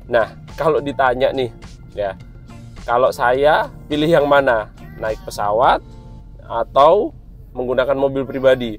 Nah, kalau ditanya nih, ya, kalau saya pilih yang mana? Naik pesawat atau menggunakan mobil pribadi?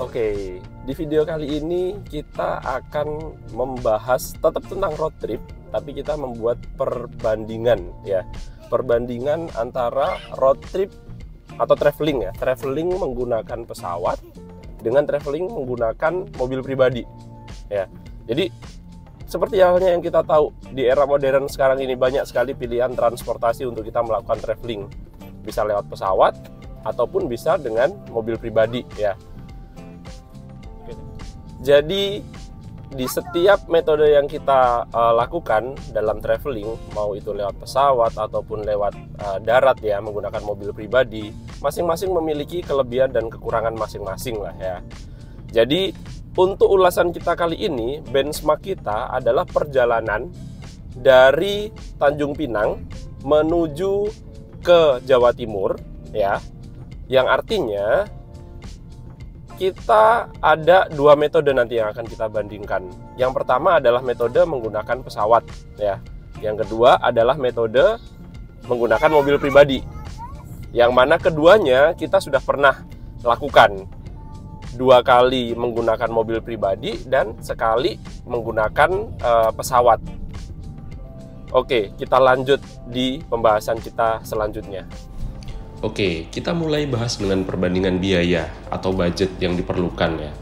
Oke, di video kali ini kita akan membahas tetap tentang road trip, tapi kita membuat perbandingan ya. Perbandingan antara road trip atau traveling ya, traveling menggunakan pesawat dengan traveling menggunakan mobil pribadi. Ya. Jadi seperti halnya yang kita tahu, di era modern sekarang ini banyak sekali pilihan transportasi untuk kita melakukan traveling. Bisa lewat pesawat ataupun bisa dengan mobil pribadi ya. Jadi di setiap metode yang kita lakukan dalam traveling, mau itu lewat pesawat ataupun lewat darat ya, menggunakan mobil pribadi, masing-masing memiliki kelebihan dan kekurangan masing-masing lah ya. Jadi untuk ulasan kita kali ini, benchmark kita adalah perjalanan dari Tanjung Pinang menuju ke Jawa Timur ya, yang artinya kita ada dua metode nanti yang akan kita bandingkan. Yang pertama adalah metode menggunakan pesawat ya. Yang kedua adalah metode menggunakan mobil pribadi. Yang mana keduanya kita sudah pernah lakukan. 2 kali menggunakan mobil pribadi dan sekali menggunakan pesawat. Oke, kita lanjut di pembahasan kita selanjutnya. Oke, kita mulai bahas dengan perbandingan biaya atau budget yang diperlukan ya.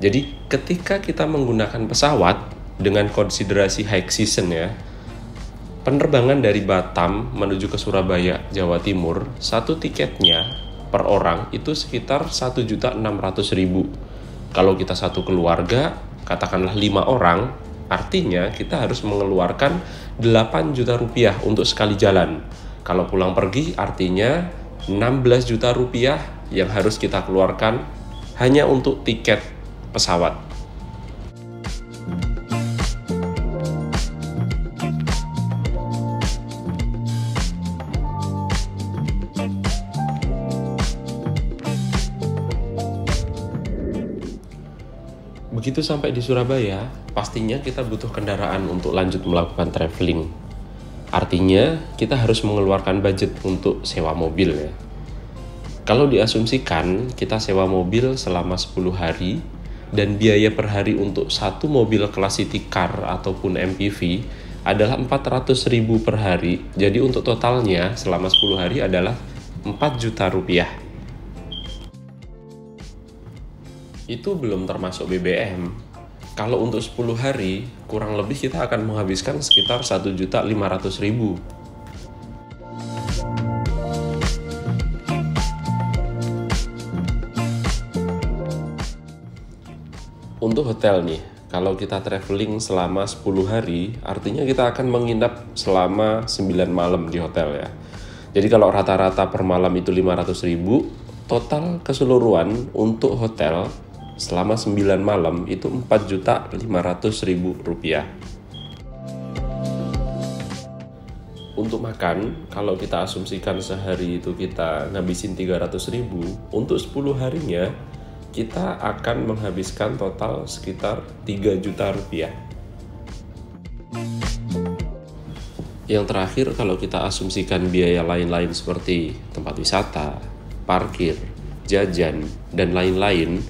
Jadi, ketika kita menggunakan pesawat dengan konsiderasi high season ya, penerbangan dari Batam menuju ke Surabaya, Jawa Timur, satu tiketnya per orang itu sekitar 1.600.000. Kalau kita satu keluarga, katakanlah 5 orang, artinya kita harus mengeluarkan 8 juta rupiah untuk sekali jalan. Kalau pulang pergi, artinya 16 juta rupiah yang harus kita keluarkan hanya untuk tiket pesawat. Begitu sampai di Surabaya, pastinya kita butuh kendaraan untuk lanjut melakukan traveling. Artinya, kita harus mengeluarkan budget untuk sewa mobil ya. Kalau diasumsikan, kita sewa mobil selama 10 hari, dan biaya per hari untuk satu mobil kelas city car ataupun MPV adalah 400.000 per hari. Jadi untuk totalnya selama 10 hari adalah 4 juta rupiah. Itu belum termasuk BBM. Kalau untuk 10 hari, kurang lebih kita akan menghabiskan sekitar 1.500.000. Untuk hotel nih, kalau kita traveling selama 10 hari, artinya kita akan menginap selama 9 malam di hotel ya. Jadi kalau rata-rata per malam itu 500.000, total keseluruhan untuk hotel selama 9 malam itu 4.500.000 rupiah. Untuk makan, kalau kita asumsikan sehari itu kita ngabisin 300.000, untuk 10 harinya kita akan menghabiskan total sekitar 3 juta rupiah. Yang terakhir, kalau kita asumsikan biaya lain-lain seperti tempat wisata, parkir, jajan, dan lain-lain,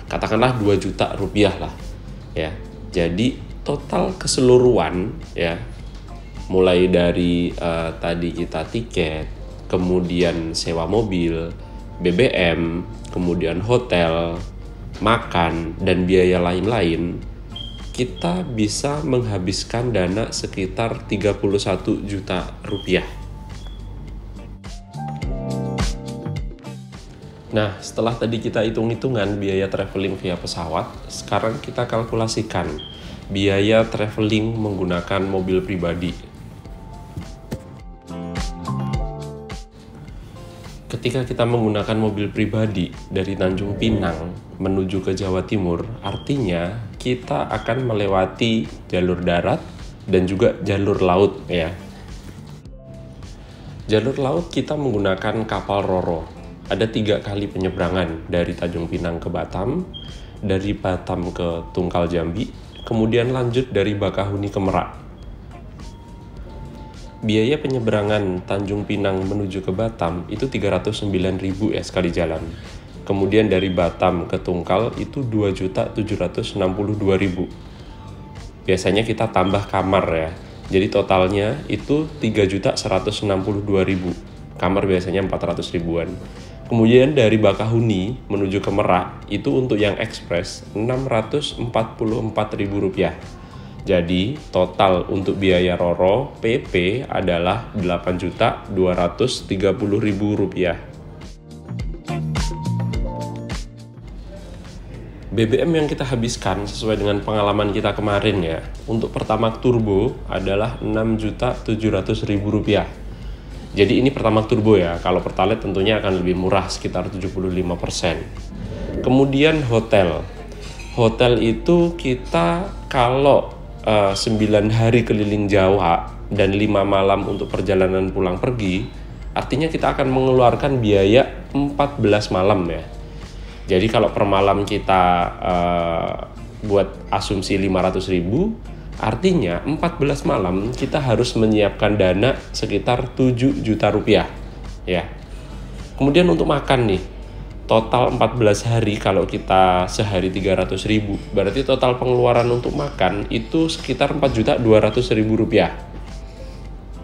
katakanlah 2 juta rupiah lah ya. Jadi total keseluruhan ya, mulai dari tadi kita tiket, kemudian sewa mobil, BBM, kemudian hotel, makan, dan biaya lain-lain, kita bisa menghabiskan dana sekitar 31 juta rupiah. Nah, setelah tadi kita hitung-hitungan biaya traveling via pesawat, sekarang kita kalkulasikan biaya traveling menggunakan mobil pribadi. Ketika kita menggunakan mobil pribadi dari Tanjung Pinang menuju ke Jawa Timur, artinya kita akan melewati jalur darat dan juga jalur laut ya. Jalur laut kita menggunakan kapal Roro. Ada 3 kali penyeberangan dari Tanjung Pinang ke Batam, dari Batam ke Tungkal Jambi, kemudian lanjut dari Bakahuni ke Merak. Biaya penyeberangan Tanjung Pinang menuju ke Batam itu 309.000 ya sekali jalan. Kemudian dari Batam ke Tungkal itu 2.762.000. Biasanya kita tambah kamar ya. Jadi totalnya itu 3.162.000. Kamar biasanya 400 ribuan. Kemudian dari Bakahuni menuju ke Merak itu untuk yang ekspres Rp644.000. Jadi total untuk biaya Roro PP adalah Rp8.230.000. BBM yang kita habiskan sesuai dengan pengalaman kita kemarin ya, untuk Pertamax Turbo adalah Rp6.700.000. Jadi ini Pertamax Turbo ya, kalau Pertalite tentunya akan lebih murah sekitar 75%. Kemudian hotel. Hotel itu kita kalau 9 hari keliling Jawa dan 5 malam untuk perjalanan pulang pergi, artinya kita akan mengeluarkan biaya 14 malam ya. Jadi kalau per malam kita buat asumsi 500.000, artinya 14 malam kita harus menyiapkan dana sekitar 7 juta rupiah ya. Kemudian untuk makan nih, total 14 hari kalau kita sehari 300.000, berarti total pengeluaran untuk makan itu sekitar 4.200.000 rupiah.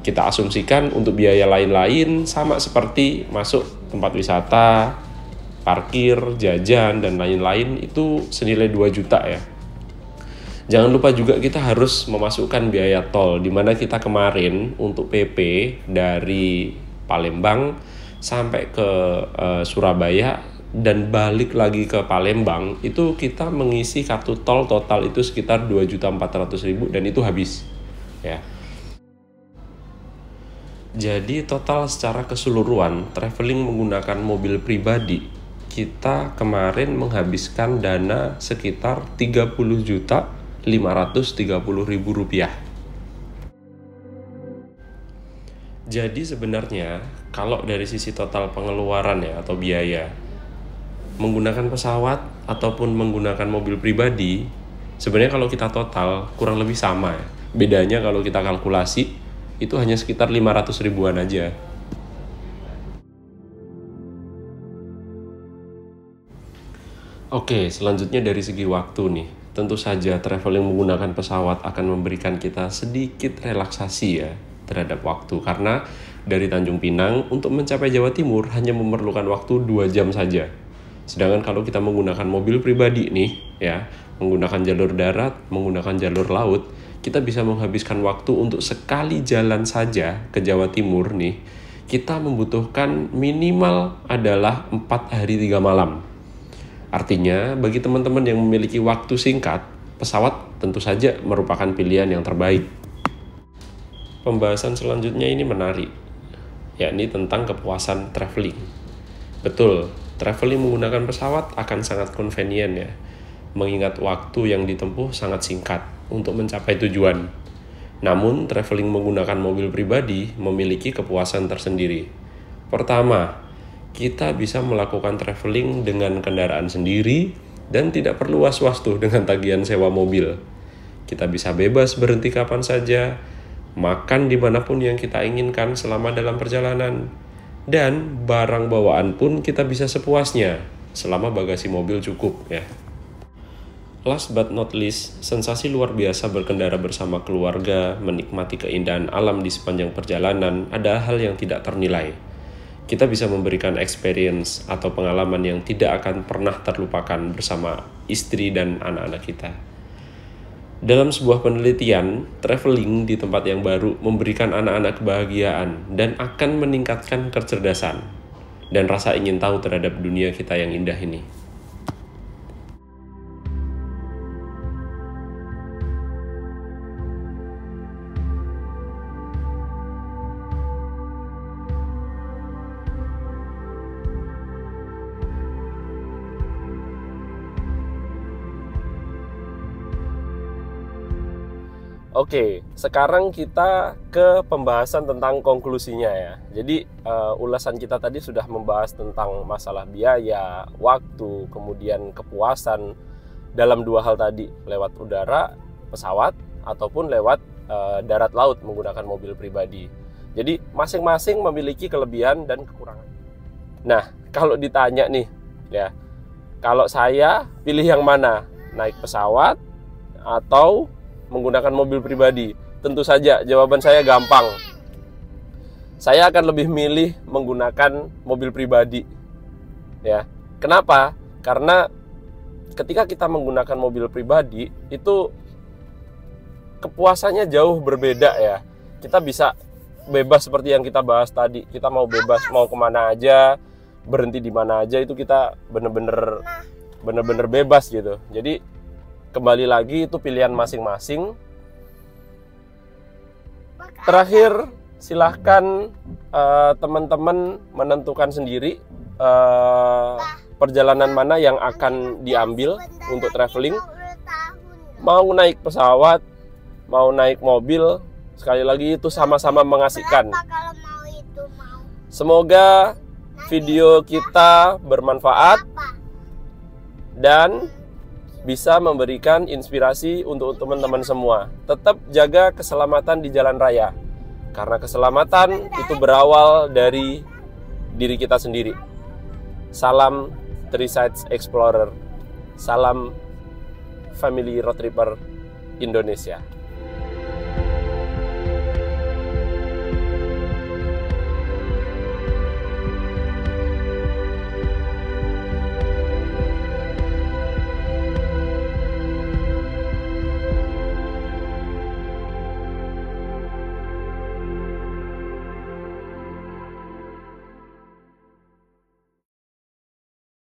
Kita asumsikan untuk biaya lain-lain sama seperti masuk tempat wisata, parkir, jajan, dan lain-lain itu senilai 2 juta ya. Jangan lupa juga kita harus memasukkan biaya tol, di mana kita kemarin untuk PP dari Palembang sampai ke Surabaya dan balik lagi ke Palembang, itu kita mengisi kartu tol total itu sekitar 2.400.000 dan itu habis ya. Jadi total secara keseluruhan traveling menggunakan mobil pribadi, kita kemarin menghabiskan dana sekitar Rp30.530.000. Jadi sebenarnya kalau dari sisi total pengeluaran ya atau biaya, menggunakan pesawat ataupun menggunakan mobil pribadi, sebenarnya kalau kita total kurang lebih sama ya. Bedanya kalau kita kalkulasi itu hanya sekitar 500 ribuan aja. Oke, selanjutnya dari segi waktu nih. Tentu saja traveling menggunakan pesawat akan memberikan kita sedikit relaksasi ya terhadap waktu. Karena dari Tanjung Pinang untuk mencapai Jawa Timur hanya memerlukan waktu 2 jam saja. Sedangkan kalau kita menggunakan mobil pribadi nih ya, menggunakan jalur darat, menggunakan jalur laut, kita bisa menghabiskan waktu untuk sekali jalan saja ke Jawa Timur nih, kita membutuhkan minimal adalah 4 hari 3 malam. Artinya, bagi teman-teman yang memiliki waktu singkat, pesawat tentu saja merupakan pilihan yang terbaik. Pembahasan selanjutnya ini menarik, yakni tentang kepuasan traveling. Betul, traveling menggunakan pesawat akan sangat convenient ya, mengingat waktu yang ditempuh sangat singkat untuk mencapai tujuan. Namun, traveling menggunakan mobil pribadi memiliki kepuasan tersendiri. Pertama, kita bisa melakukan traveling dengan kendaraan sendiri dan tidak perlu was-was tuh dengan tagihan sewa mobil. Kita bisa bebas berhenti kapan saja, makan dimanapun yang kita inginkan selama dalam perjalanan, dan barang bawaan pun kita bisa sepuasnya selama bagasi mobil cukup ya. Last but not least, sensasi luar biasa berkendara bersama keluarga, menikmati keindahan alam di sepanjang perjalanan adalah hal yang tidak ternilai. Kita bisa memberikan experience atau pengalaman yang tidak akan pernah terlupakan bersama istri dan anak-anak kita. Dalam sebuah penelitian, traveling di tempat yang baru memberikan anak-anak kebahagiaan dan akan meningkatkan kecerdasan dan rasa ingin tahu terhadap dunia kita yang indah ini. Oke, sekarang kita ke pembahasan tentang konklusinya ya. Jadi ulasan kita tadi sudah membahas tentang masalah biaya, waktu, kemudian kepuasan dalam dua hal tadi, lewat udara, pesawat, ataupun lewat darat laut menggunakan mobil pribadi. Jadi masing-masing memiliki kelebihan dan kekurangan. Nah, kalau ditanya nih, ya, kalau saya pilih yang mana? Naik pesawat atau menggunakan mobil pribadi? Tentu saja jawaban saya gampang. Saya akan lebih milih menggunakan mobil pribadi. Ya. Kenapa? Karena ketika kita menggunakan mobil pribadi itu kepuasannya jauh berbeda ya. Kita bisa bebas seperti yang kita bahas tadi. Kita mau bebas mau kemana aja, berhenti di mana aja, itu kita bener-bener bebas gitu. Jadi kembali lagi itu pilihan masing-masing. Terakhir, silahkan teman-teman menentukan sendiri perjalanan mana yang akan diambil untuk traveling. Mau naik pesawat, mau naik mobil, sekali lagi itu sama-sama mengasihkan. Semoga video kita bermanfaat dan bisa memberikan inspirasi untuk teman-teman semua. Tetap jaga keselamatan di jalan raya, karena keselamatan itu berawal dari diri kita sendiri. Salam Three Sides Explorer, salam Family Road Tripper Indonesia.